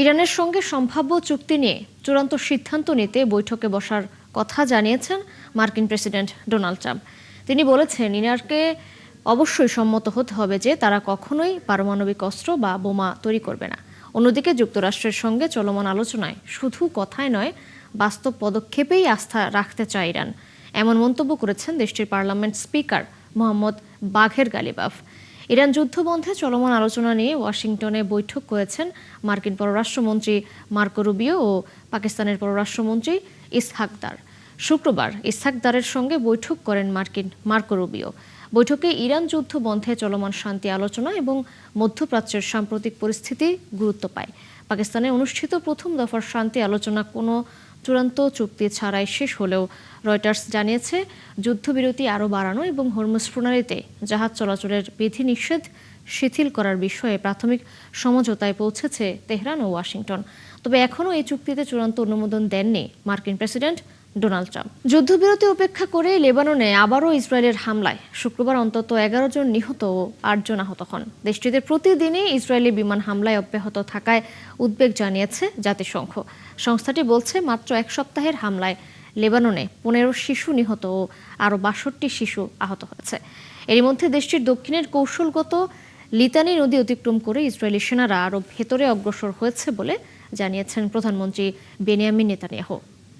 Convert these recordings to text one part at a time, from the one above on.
ইরানের সঙ্গে সম্ভাব্য চুক্তি নিয়ে চূড়ান্ত সিদ্ধান্ত নিতে বৈঠকে বসার কথা জানিয়েছেন মার্কিন প্রেসিডেন্ট ডোনাল্ড ট্রাম্প। তিনি বলেছেন, ইরানকে অবশ্যই সম্মত হতে হবে যে তারা কখনোই পারমাণবিক অস্ত্র বা বোমা তৈরি করবে না। অন্যদিকে যুক্তরাষ্ট্রের সঙ্গে চলমান আলোচনায় শুধু কথায় নয়, বাস্তব পদক্ষেপেই আস্থা রাখতে চায় ইরান, এমন মন্তব্য করেছেন দেশটির পার্লামেন্ট স্পিকার মোহাম্মদ বাঘের গালিবাফ। ইরান যুদ্ধবন্ধে চলমান আলোচনা নিয়ে ওয়াশিংটনে বৈঠক করেছেন মার্কিন পররাষ্ট্রমন্ত্রী মার্কো রুবিও ও পাকিস্তানের পররাষ্ট্রমন্ত্রী ইসহাক দার। শুক্রবার ইসহাক দারের সঙ্গে বৈঠক করেন মার্কিন মার্কো রুবিও। বৈঠকে ইরান যুদ্ধ বন্ধে চলমান শান্তি আলোচনা এবং মধ্যপ্রাচ্যের সাম্প্রতিক পরিস্থিতি গুরুত্ব পায়। পাকিস্তানে অনুষ্ঠিত প্রথম দফার শান্তি আলোচনা কোনো চূড়ান্ত চুক্তি ছাড়াই শেষ হলেও রয়টার্স জানিয়েছে, যুদ্ধবিরতি আরও বাড়ানো এবং হরমুজ প্রণালীতে জাহাজ চলাচলের বিধিনিষেধ শিথিল করার বিষয়ে প্রাথমিক সমঝোতায় পৌঁছেছে তেহরান ও ওয়াশিংটন। তবে এখনও এই চুক্তিতে চূড়ান্ত অনুমোদন দেননি মার্কিন প্রেসিডেন্ট ডোনাল্ড ট্রাম্প। যুদ্ধবিরতি উপেক্ষা করে লেবাননে আবারও ইসরায়েলের হামলায় শুক্রবার অন্তত 11 জন নিহত ও 8 জন আহত হন। দেশটিতে প্রতিদিনই ইসরায়েলি বিমান হামলায় অব্যাহত থাকায় উদ্বেগ জানিয়েছে জাতিসংঘ। সংস্থাটি বলছে, মাত্র এক সপ্তাহের হামলায় লেবাননে 15 শিশু নিহত ও আরও 62 শিশু আহত হয়েছে। এর মধ্যে দেশটির দক্ষিণের কৌশলগত লিতানি নদী অতিক্রম করে ইসরায়েলি সেনারা আরও ভেতরে অগ্রসর হয়েছে বলে জানিয়েছেন প্রধানমন্ত্রী বেনিয়ামিন নেতানিয়াহু।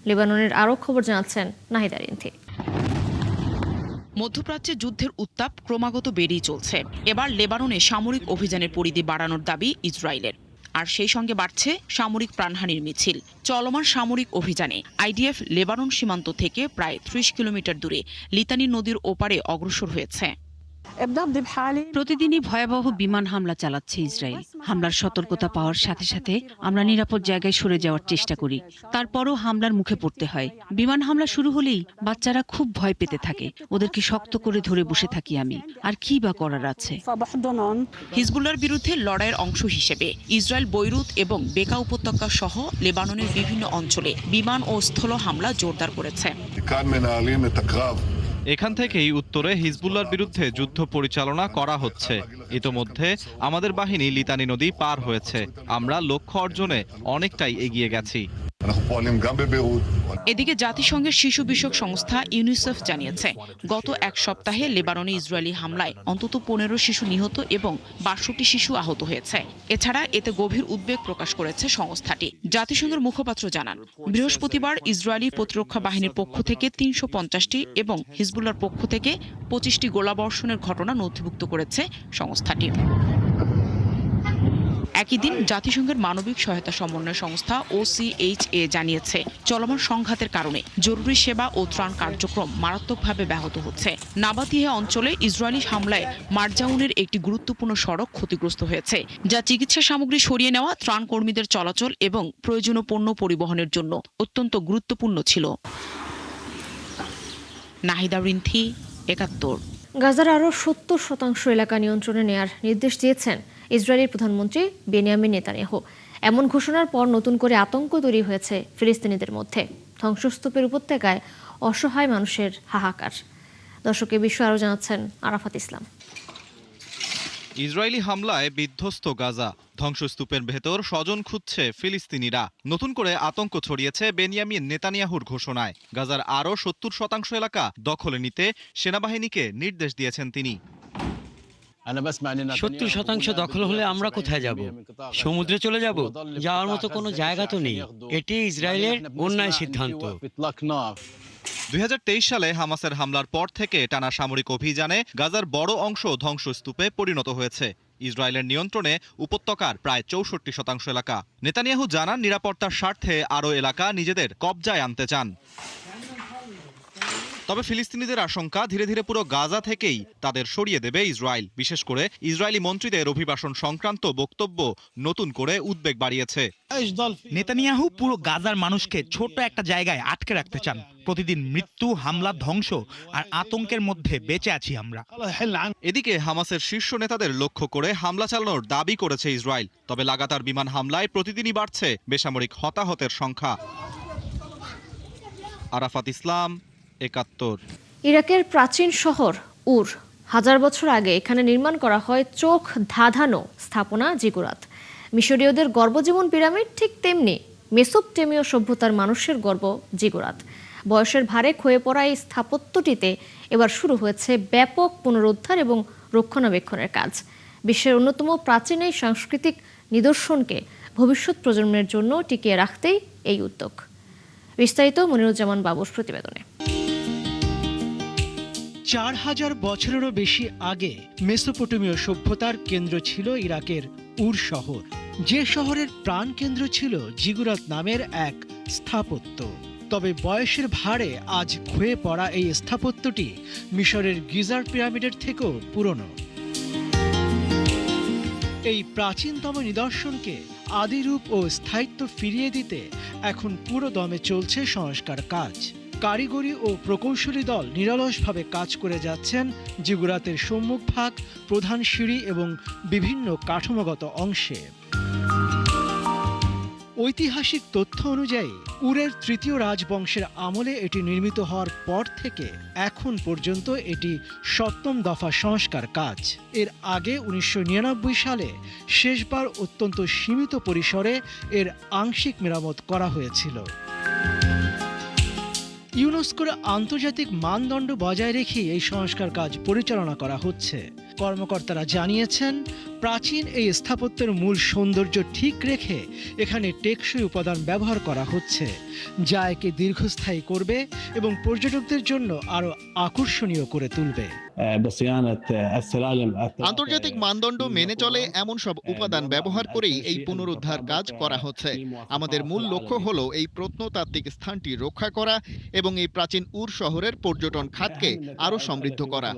লেবাননের আরও খবর জানাচ্ছেন নাহিদা রিন্থি। মধ্যপ্রাচ্যে যুদ্ধের উত্তাপ ক্রমাগত বেড়েই চলছে। এবার লেবাননে সামরিক অভিযানের পরিধি বাড়ানোর দাবি ইসরায়েলের, আর সেই সঙ্গে বাড়ছে সামরিক প্রাণহানির মিছিল। চলমান সামরিক অভিযানে আইডিএফ লেবানন সীমান্ত থেকে প্রায় 30 কিলোমিটার দূরে লিতানি নদীর ওপারে অগ্রসর হয়েছে। প্রতিদিনই ভয়াবহ বিমান হামলা চালাচ্ছে ইসরায়েল। হামলার সতর্কতা পাওয়ার সাথে সাথে আমরা নিরাপদ জায়গায় সরে যাওয়ার চেষ্টা করি, তারপরও হামলার মুখে পড়তে হয়। বিমান হামলা শুরু হলেই বাচ্চারা খুব ভয় পেতে থাকে। ওদেরকে শক্ত করে ধরে বসে থাকি আমি, আর কি বা করার আছে। হিজবুল্লাহর বিরুদ্ধে লড়াইয়ের অংশ হিসেবে ইসরায়েল বৈরুত এবং বেকা উপত্যকা সহ লেবাননের বিভিন্ন অঞ্চলে বিমান ও স্থল হামলা জোরদার করেছে। এখান থেকেই উত্তরে হিজবুল্লাহর বিরুদ্ধে যুদ্ধ পরিচালনা করা হচ্ছে। ইতোমধ্যে আমাদের বাহিনী লিতানি নদী পার হয়েছে। আমরা লক্ষ্য অর্জনে অনেকটাই এগিয়ে গেছি। এদিকে জাতিসংঘের শিশু বিষয়ক সংস্থা ইউনিসেফ জানিয়েছে, গত এক সপ্তাহে লেবাননে ইসরায়েলি হামলায় অন্তত 15 শিশু নিহত এবং 62 শিশু আহত হয়েছে। এছাড়া এতে গভীর উদ্বেগ প্রকাশ করেছে সংস্থাটি। জাতিসংঘের মুখপাত্র জানান, বৃহস্পতিবার ইসরায়েলি প্রতিরক্ষা বাহিনীর পক্ষ থেকে 350টি এবং হিজবুল্লাহর পক্ষ থেকে 25টি গোলাবর্ষণের ঘটনা নথিভুক্ত করেছে সংস্থাটি। একই দিন জাতিসংঘের মানবিক সহায়তা সমন্বয় সংস্থা OCHA জানিয়েছে, চলমান সংঘাতের কারণে জরুরি সেবা ও ত্রাণ কার্যক্রম মারাত্মকভাবে ব্যাহত হচ্ছে। নাবাতিহে অঞ্চলে ইসরায়েলি হামলায় মারজাউনের একটি গুরুত্বপূর্ণ সড়ক ক্ষতিগ্রস্ত হয়েছে, যা চিকিৎসা সামগ্রী সরিয়ে নেওয়া, ত্রাণ কর্মীদের চলাচল এবং প্রয়োজনীয় পণ্য পরিবহনের জন্য অত্যন্ত গুরুত্বপূর্ণ ছিল। নাহিদা রিন্থি, 71। গাজার আরও 70% এলাকা নিয়ন্ত্রণে নেয়ার নির্দেশ দিয়েছেন ইসরায়েলের প্রধানমন্ত্রী বেনিয়ামিন নেতানিয়াহু। এমন ঘোষণার পর নতুন করে আতঙ্ক তৈরি হয়েছে ফিলিস্তিনিদের মধ্যে। ধ্বংসস্তূপের উপত্যকায় অসহায় মানুষের হাহাকার। দর্শকের বিষয়ে আরও জানাচ্ছেন আরাফাত ইসলাম। ইসরায়েলি হামলায় বিধ্বস্ত গাজা, ধ্বংসস্তূপের ভেতর স্বজন খুঁজছে ফিলিস্তিনিরা। নতুন করে আতঙ্ক ছড়িয়েছে বেনিয়ামিন নেতানিয়াহুর ঘোষণায়। গাজার আরও 70% এলাকা দখলে নিতে সেনাবাহিনীকে নির্দেশ দিয়েছেন তিনি। 70% দখল হলে আমরা কোথায় যাব? সমুদ্রে চলে যাব? যাওয়ার মতো কোনো জায়গা তো নেই। এটি ইসরায়েলের অন্যায় সিদ্ধান্ত। 2023 সালে হামাসের হামলার পর থেকে টানা সামরিক অভিযানে গাজার বড় অংশ ধ্বংসস্তূপে পরিণত হয়েছে। ইসরায়েলের নিয়ন্ত্রণে উপত্যকার প্রায় 64% এলাকা। নেতানিয়াহু জানান, নিরাপত্তার স্বার্থে আরও এলাকা নিজেদের কবজায় আনতে চান। তবে ফিলিস্তিনিদের আশঙ্কা, ধীরে ধীরে পুরো গাজা থেকেই তাদের সরিয়ে দেবে ইসরায়েল। বিশেষ করে ইসরায়েলি মন্ত্রীদের অভিবাসন সংক্রান্ত বক্তব্য নতুন করে উদ্বেগ বাড়িয়েছে। নেতানিয়াহু পুরো গাজার মানুষকে ছোট একটা জায়গায় আটকে রাখতে চান। প্রতিদিন মৃত্যু, হামলা, ধ্বংস আর আতঙ্কের মধ্যে বেঁচে আছি আমরা। এদিকে হামাসের শীর্ষ নেতাদের লক্ষ্য করে হামলা চালানোর দাবি করেছে ইসরায়েল। তবে লাগাতার বিমান হামলায় প্রতিদিনই বাড়ছে বেসামরিক হতাহতের সংখ্যা। আরাফাত ইসলাম, 71। ইরাকের প্রাচীন শহর উর, 1000 বছর আগে এখানে নির্মাণ করা হয় চোখ ধাঁধানো স্থাপনা জিগুরাত। মিশরীয়দের গর্ভজীবন পিরামিড, ঠিক তেমনি মেসোপটেমীয় সভ্যতার মানুষের গর্ব জিগুরাত। বয়সের ভারে ক্ষয়ে পড়া এই স্থাপত্যটিতে এবার শুরু হয়েছে ব্যাপক পুনরুদ্ধার এবং রক্ষণাবেক্ষণের কাজ। বিশ্বের অন্যতম প্রাচীন এই সাংস্কৃতিক নিদর্শনকে ভবিষ্যৎ প্রজন্মের জন্য টিকিয়ে রাখতেই এই উদ্যোগ। বিস্তারিত মনিরুজ্জামান বাবুর প্রতিবেদনে। 4000 বছরেরও বেশি আগে মেসোপটেমীয় সভ্যতার কেন্দ্র ছিল ইরাকের উর শহর, যে শহরের প্রাণকেন্দ্র ছিল জিগুরাত নামের এক স্থাপত্য। তবে বয়সের ভারে আজ ক্ষয়ে পড়া এই স্থাপত্যটি মিশরের গিজার পিরামিডের থেকেও পুরনো। এই প্রাচীনতম নিদর্শনকে আদিরূপ ও স্থায়িত্ব ফিরিয়ে দিতে এখন পুরো দমে চলছে সংস্কার কাজ। কারিগরি ও প্রকৌশলী দল নিরলসভাবে কাজ করে যাচ্ছেন জিগুরাতের সম্মুখভাগ, প্রধান সিঁড়ি এবং বিভিন্ন কাঠামোগত অংশে। ঐতিহাসিক তথ্য অনুযায়ী উরের তৃতীয় রাজবংশের আমলে এটি নির্মিত হওয়ার পর থেকে এখন পর্যন্ত এটি 7ম দফা সংস্কার কাজ। এর আগে 1999 সালে শেষবার অত্যন্ত সীমিত পরিসরে এর আংশিক মেরামত করা হয়েছিল। ইউনেস্কোর আন্তর্জাতিক মানদণ্ড বজায় রেখে এই সংস্কার কাজ পরিচালনা করা হচ্ছে। কর্মকর্তারা জানিয়েছেন, প্রাচীন এই স্থাপত্যের মূল সৌন্দর্য ঠিক রেখে এখানে টেকসই উপাদান ব্যবহার করা হচ্ছে, যা একে দীর্ঘস্থায়ী করবে এবং পর্যটকদের জন্য আরও আকর্ষণীয় করে তুলবে। আন্তর্জাতিক মানদণ্ড মেনে চলে এমন সব উপাদান ব্যবহার করেই এই পুনরুদ্ধার কাজ করা হচ্ছে। আমাদের মূল লক্ষ্য হলো এই প্রত্নতাত্ত্বিক স্থানটি রক্ষা করা এবং এই প্রাচীন উর শহরের পর্যটন খাতকে আরও সমৃদ্ধ করা।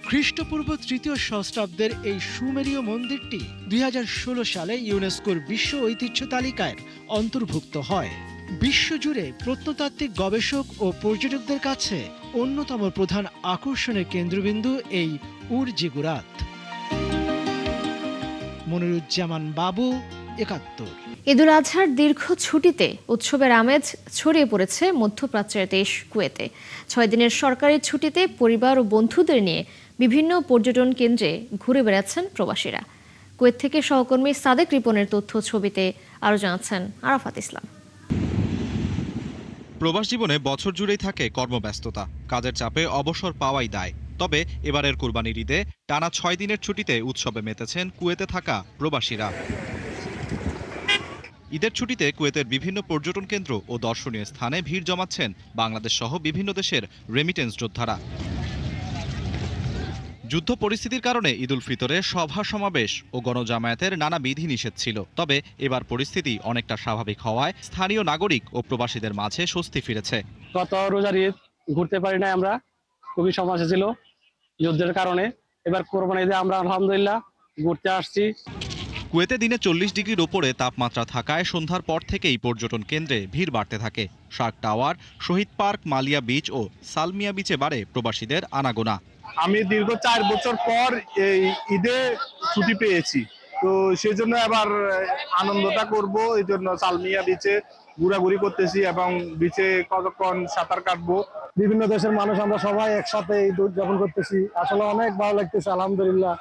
খ্রিস্টপূর্ব 3য় সহস্রাব্দের এই সুমেরীয় মন্দিরটি 2016 সালে ইউনেস্কোর বিশ্ব ঐতিহ্য তালিকায় অন্তর্ভুক্ত হয়। বিশ্বজুড়ে প্রত্নতাত্ত্বিক গবেষক ও পর্যটকদের কাছে অন্যতম প্রধান আকর্ষণের কেন্দ্রবিন্দু এই উর জিগুরাত। মনিরুজ্জামান বাবু, 71। ঈদুল আজহার দীর্ঘ ছুটিতে উৎসবের আমেজ ছড়িয়ে পড়েছে মধ্যপ্রাচ্যের দেশ কুয়েতে। 6 দিনের সরকারি ছুটিতে পরিবার ও বন্ধুদের নিয়ে বিভিন্ন পর্যটন কেন্দ্রে ঘুরে বেড়াচ্ছেন প্রবাসীরা। কুয়েত থেকে সহকর্মী সাদেক রিপনের তথ্য ছবিতে আরও জানাচ্ছেন আরাফাত ইসলাম। প্রবাস জীবনে বছর জুড়েই থাকে কর্মব্যস্ততা, কাজের চাপে অবসর পাওয়াই দায়। তবে এবারের কুরবানির ঈদে টানা 6 দিনের ছুটিতে উৎসবে মেতেছেন কুয়েতে থাকা প্রবাসীরা। ঈদের ছুটিতে কুয়েতের বিভিন্ন পর্যটন কেন্দ্র ও দর্শনীয় স্থানে ভিড় জমাচ্ছেন বাংলাদেশ সহ বিভিন্ন দেশের রেমিটেন্স যোদ্ধারা। যুদ্ধ পরিস্থিতির কারণে ঈদুল ফিতরে সভা সমাবেশ ও গণজামায়াতের নানা বিধিনিষেধ ছিল। তবে এবার পরিস্থিতি অনেকটা স্বাভাবিক হওয়ায় স্থানীয় নাগরিক ও প্রবাসীদের মাঝে স্বস্তি ফিরেছে। গত রোজার ঈদ ঘুরতে পারি না, আমরা খুবই সমস্যা ছিল যুদ্ধের কারণে। এবার কোরবানি ঈদে আমরা আলহামদুলিল্লাহ ঘুরতে আসছি। কুয়েতে দিনে 40 ডিগ্রির ওপরে তাপমাত্রা থাকায় সন্ধ্যার পর থেকেই পর্যটন কেন্দ্রে ভিড় বাড়তে থাকে। শার্ক টাওয়ার, শহীদ পার্ক, মালিয়া বিচ ও সালমিয়া বিচে বাড়ে প্রবাসীদের আনাগোনা। আমি দীর্ঘ 4 বছর পর এই ঈদে ছুটি পেয়েছি, তো সেজন্য এবার আনন্দটা করব। এই জন্য সালমিয়া বিচে ঘোরাঘুরি করতেছি এবং বিচে কতক্ষণ সাঁতার কাটবো। বিভিন্ন দেশের মানুষ আমরা সবাই একসাথে ঈদ উদযাপন করতেছি, আসলে অনেক ভালো লাগতেছে আলহামদুলিল্লাহ।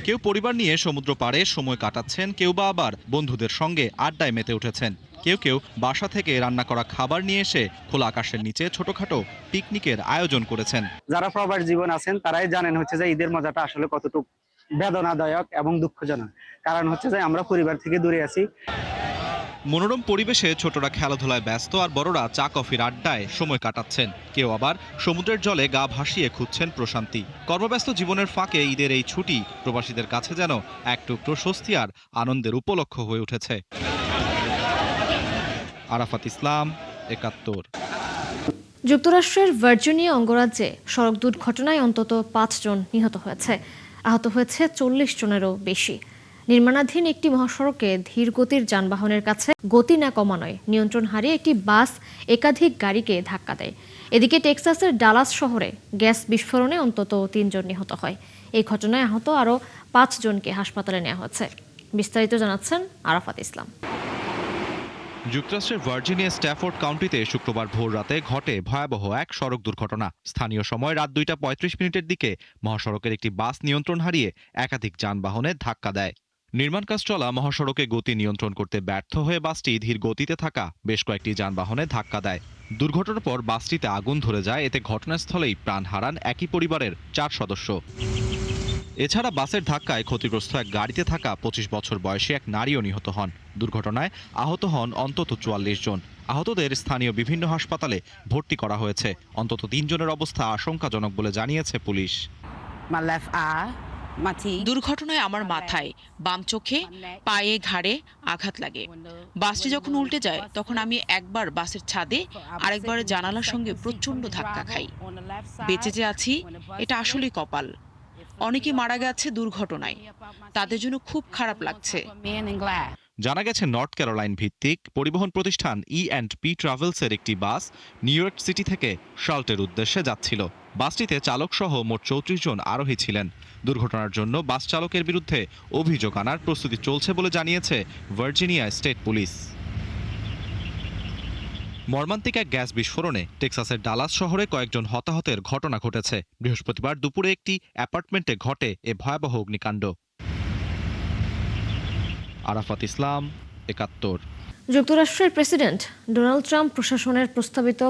কেউ পরিবার নিয়ে সমুদ্র পাড়ে সময় কাটাচ্ছেন, কেউ বা আবার বন্ধুদের সঙ্গে আড্ডায় মেতে উঠেছেন। কেউ কেউ বাসা থেকে রান্না করা খাবার নিয়ে এসে খোলা আকাশের নিচে ছোটখাটো পিকনিকের আয়োজন করেছেন। যারা প্রবাস জীবন আছেন তারাই জানেন হচ্ছে যে ঈদের মজাটা আসলে কতটুকু বেদনাদায়ক এবং দুঃখজনক। কারণ হচ্ছে যে আমরা পরিবার থেকে দূরে আছি। মনোরম পরিবেশে ছোটরা খেলাধুলায় ব্যস্ত আর বড়রা চা কফির আড্ডায় সময় কাটাচ্ছেন। কেউ আবার সমুদ্রের জলে গা ভাসিয়ে খুঁজছেন প্রশান্তি। কর্মব্যস্ত জীবনের ফাঁকে ঈদের এই ছুটি প্রবাসীদের কাছে যেন এক টুকরো স্বস্তি আর আনন্দের উপলক্ষ হয়ে উঠেছে। আরাফাত ইসলাম, 71। যুক্তরাষ্ট্রের ভার্জিনিয়া অঙ্গরাজ্যে সড়ক দুর্ঘটনায় অন্তত 5 জন নিহত হয়েছে, আহত হয়েছে 40 জনেরও বেশি। নির্মাণাধীন একটি মহাসড়কে ধীর গতির যানবাহনের কাছে গতি না কমানোয় নিয়ন্ত্রণ হারিয়ে একটি বাস একাধিক গাড়িকে ধাক্কা দেয়। এদিকে টেক্সাসের ডালাস শহরে গ্যাস বিস্ফোরণে অন্তত 3 জন নিহত হয়। এই ঘটনায় আহত আরও 5 জনকে হাসপাতালে নেওয়া হয়েছে। বিস্তারিত জানাচ্ছেন আরাফাত ইসলাম। যুক্তরাষ্ট্রের ভার্জিনিয়া স্ট্যাফোর্ড কাউন্টিতে শুক্রবার ভোর রাতে ঘটে ভয়াবহ এক সড়ক দুর্ঘটনা। স্থানীয় সময় রাত 2টা 35 মিনিটের দিকে মহাসড়কের একটি বাস নিয়ন্ত্রণ হারিয়ে একাধিক যানবাহনে ধাক্কা দেয়। নির্মাণ কাজ চলা মহাসড়কে গতি নিয়ন্ত্রণ করতে ব্যর্থ হয়ে বাসটি ধীর গতিতে থাকা বেশ কয়েকটি যানবাহনে ধাক্কা দেয়। দুর্ঘটনার পর বাসটিতে আগুন ধরে যায়, এতে ঘটনাস্থলেই প্রাণ হারান একই পরিবারের 4 সদস্য। এছাড়া বাসের ধাক্কায় ক্ষতিগ্রস্ত এক গাড়িতে থাকা 25 বছর বয়সী এক নারীও নিহত হন। দুর্ঘটনায় আহত হন অন্তত 44 জন। আহতদের স্থানীয় বিভিন্ন হাসপাতালে ভর্তি করা হয়েছে। অন্তত 3 জনের অবস্থা আশঙ্কাজনক বলে জানিয়েছে পুলিশ। দুর্ঘটনায় আমার মাথায়, বাম চোখে, পায়ে, ঘাড়ে আঘাত লাগে। বাসটি যখন উল্টে যায় তখন আমি একবার বাসের ছাদে আরেকবার জানালার সঙ্গে প্রচণ্ড ধাক্কা খাই। বেঁচে যে আছি এটা আসলেই কপাল। অনেকে মারা গেছে দুর্ঘটনায়, তাদের জন্য খুব খারাপ লাগছে। জানা গেছে নর্থ ক্যারোলাইন ভিত্তিক পরিবহন প্রতিষ্ঠান E&P ট্রাভেলসের একটি বাস নিউ ইয়র্ক সিটি থেকে শার্লটের উদ্দেশ্যে যাচ্ছিল। বাসটিতে চালক সহ মোট 34 জন আরোহী ছিলেন। দুর্ঘটনার জন্য বাস চালকের বিরুদ্ধে অভিযোগ আনার প্রস্তুতি চলছে বলে জানিয়েছে ভার্জিনিয়া স্টেট পুলিশ। মর্মান্তিক এক গ্যাস বিস্ফোরণে টেক্সাসের ডালাস শহরে কয়েকজন হতাহতের ঘটনা ঘটেছে। বৃহস্পতিবার দুপুরে একটি অ্যাপার্টমেন্টে ঘটে এ ভয়াবহ অগ্নিকাণ্ড। আরাফাত ইসলাম, ৭১। যুক্তরাষ্ট্রের প্রেসিডেন্ট ডোনাল্ড ট্রাম্প প্রশাসনের প্রস্তাবিত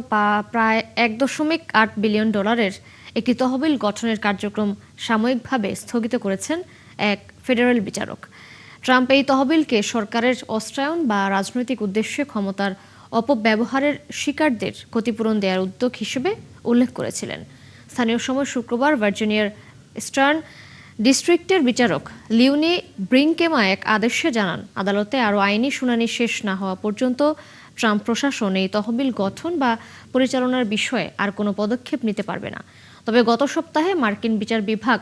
প্রায় $1.8 বিলিয়ন একটি তহবিল গঠনের কার্যক্রম সাময়িকভাবে স্থগিত করেছেন এক ফেডারেল বিচারক। ট্রাম্প এই তহবিলকে সরকারের অস্ত্রায়ন বা রাজনৈতিক উদ্দেশ্যে ক্ষমতার অপব্যবহারের শিকারদের ক্ষতিপূরণ দেওয়ার উদ্যোগ হিসেবে উল্লেখ করেছিলেন। স্থানীয় সময় শুক্রবার ভার্জিনিয়ার ইস্টার্ন ডিস্ট্রিক্টের বিচারক লিওনি ব্রিংকেমা এক আদেশে জানান, আদালতে আরও আইনি শুনানি শেষ না হওয়া পর্যন্ত ট্রাম্প প্রশাসন এই তহবিল গঠন বা পরিচালনার বিষয়ে আর কোনো পদক্ষেপ নিতে পারবে না। তবে গত সপ্তাহে মার্কিন বিচার বিভাগ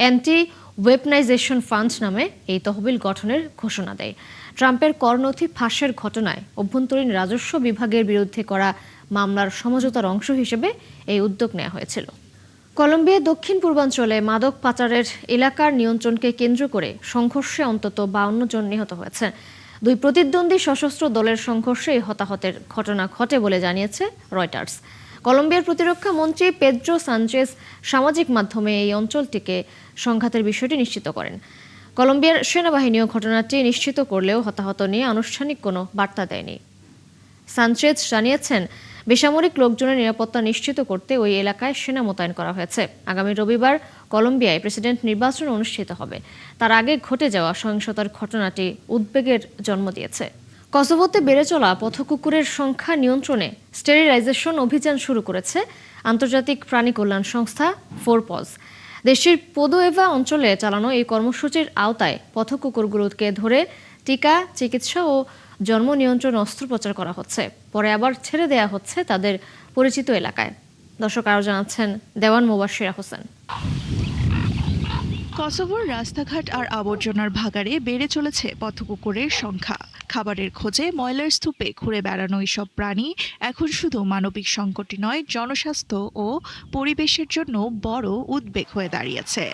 অ্যান্টি ওয়েপনাইজেশন ফান্ড নামে এই তহবিল গঠনের ঘোষণা দেয়। ট্রাম্পের করনথি ফাঁসের ঘটনায় অভ্যন্তরীণ রাজস্ব বিভাগের বিরুদ্ধে করা মামলার সমঝোতার অংশ হিসেবে এই উদ্যোগ নেওয়া হয়েছিল। কলম্বিয়ার দক্ষিণ পূর্বাঞ্চলে মাদক পাচারের এলাকার নিয়ন্ত্রণকে কেন্দ্র করে সংঘর্ষে অন্তত 52 জন নিহত হয়েছে। দুই প্রতিদ্বন্দ্বী সশস্ত্র দলের সংঘর্ষে এই হতাহতের ঘটনা ঘটে বলে জানিয়েছে রয়টার্স। কলম্বিয়ার প্রতিরক্ষা মন্ত্রী পেদ্রো সানচেজ সামাজিক মাধ্যমে এই অঞ্চলটিকে সংঘাতের বিষয়টি নিশ্চিত করেন। কলম্বিয়ার সেনাবাহিনীও ঘটনাটি নিশ্চিত করলেও হতাহত নিয়ে আনুষ্ঠানিক কোনো বার্তা দেয়নি। সানচেজ জানিয়েছেন, বেসামরিক লোকজনের নিরাপত্তা নিশ্চিত করতে ওই এলাকায় সেনা মোতায়েন করা হয়েছে। আগামী রবিবার কলম্বিয়ায় প্রেসিডেন্ট নির্বাচন অনুষ্ঠিত হবে। তার আগে ঘটে যাওয়া সহিংসতার ঘটনাটি উদ্বেগের জন্ম দিয়েছে। কসোভোতে বেড়ে চলা পথকুকুরের সংখ্যা নিয়ন্ত্রণে স্টেরিলাইজেশন অভিযান শুরু করেছে আন্তর্জাতিক প্রাণী কল্যাণ সংস্থা ফোরপজ। দেশটির পোদোয়েভা অঞ্চলে চালানো এই কর্মসূচির আওতায় পথকুকুরগুলোকে ধরে টিকা, চিকিৎসা ও জন্ম নিয়ন্ত্রণ অস্ত্রোপচার করা হচ্ছে। পরে আবার ছেড়ে দেয়া হচ্ছে তাদের পরিচিত এলাকায়। দর্শক আরও জানাচ্ছেন দেওয়ান মুবাশশিরা হোসেন। কসোভোর রাস্তাঘাট আর আবর্জনার ভাগাড়ে বেড়ে চলেছে পথকুকুরের সংখ্যা। খাবারের খোঁজে ময়লার স্তূপে ঘুরে বেড়ানো এইসব প্রাণী এখন শুধু মানবিক সংকটই নয়, জনস্বাস্থ্য ও পরিবেশের জন্য বড় উদ্বেগ হয়ে দাঁড়িয়েছে।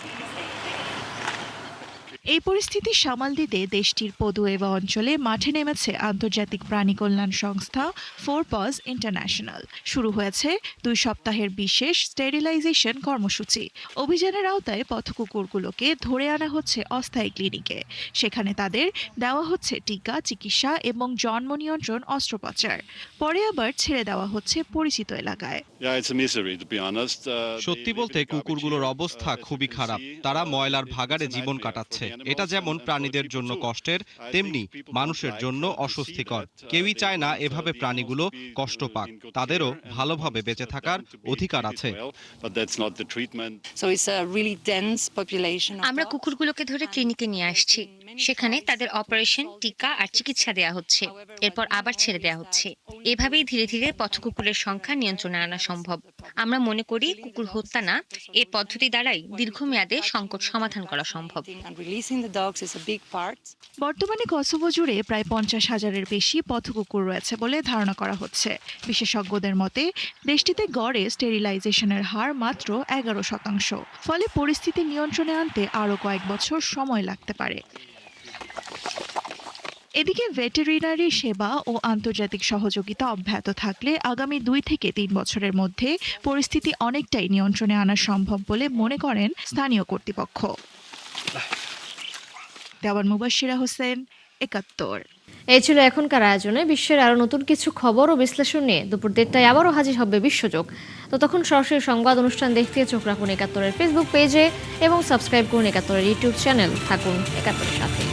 এই পরিস্থিতি সামাল দিতে দেশটির পোদোয়েভা অঞ্চলে মাঠে নেমেছে আন্তর্জাতিক প্রাণী কল্যাণ সংস্থা ফোরপজ ইন্টারন্যাশনাল। শুরু হয়েছে 2 সপ্তাহের বিশেষ স্টেরিলাইজেশন কর্মসূচি। অভিযানের আওতায় পথকুকুরগুলোকে ধরে আনা হচ্ছে অস্থায়ী ক্লিনিকে। সেখানে তাদের দেওয়া হচ্ছে টিকা, চিকিৎসা এবং জন্ম নিয়ন্ত্রণ অস্ত্রোপচার। পরে আবার ছেড়ে দেওয়া হচ্ছে পরিচিত এলাকায়। সত্যি বলতে কুকুরগুলোর অবস্থা খুবই খারাপ। তারা ময়লার ভাগাড়ে জীবন কাটাচ্ছে। এটা যেমন প্রাণীদের জন্য কষ্টের, তেমনি মানুষের জন্য অস্বস্তিকর। কেউই চায় না এভাবে প্রাণীগুলো কষ্ট পাক। তাদেরও ভালোভাবে বেঁচে থাকার অধিকার আছে। আমরা কুকুরগুলোকে ধরে ক্লিনিকে নিয়ে আসছি। সেখানে তাদের অপারেশন, টিকা আর চিকিৎসা দেওয়া হচ্ছে। এরপর আবার ছেড়ে দেওয়া হচ্ছে। এভাবেই ধীরে ধীরে পথকুকুরের সংখ্যা নিয়ন্ত্রণে আনা সম্ভব। আমরা মনে করি কুকুর হত্যা না, এই পদ্ধতি দ্বারাই দীর্ঘমেয়াদে সংকট সমাধান করা সম্ভব। বর্তমানে কসোভো জুড়ে প্রায় 50,000-এর বেশি পথকুকুর রয়েছে বলে ধারণা করা হচ্ছে। বিশেষজ্ঞদের মতে দেশটিতে গড়ে স্টেরিলাইজেশনের হার মাত্র 11%। ফলে পরিস্থিতি নিয়ন্ত্রণে আনতে আরও কয়েক বছর সময় লাগতে পারে। এদিকে ভেটেরিনারি সেবা ও আন্তর্জাতিক সহযোগিতা অব্যাহত থাকলে আগামী 2 থেকে 3 বছরের মধ্যে পরিস্থিতি অনেকটাই নিয়ন্ত্রণে আনা সম্ভব বলে মনে করেন স্থানীয় কর্তৃপক্ষ। দেওয়ান মুবাশিরা হোসেন, ৭১। এই ছিল এখনকার আয়োজনে। বিশ্বের আরো নতুন কিছু খবর ও বিশ্লেষণ নিয়ে দুপুর ১:৩০টায় আবারও হাজির হবে বিশ্বযোগ। ততক্ষণ সরাসরি সংবাদ অনুষ্ঠান দেখতে চোখ রাখুন ৭১-এর ফেসবুক পেজে এবং সাবস্ক্রাইব করুন ৭১-এর ইউটিউব চ্যানেল। থাকুন ৭১-এর সাথে।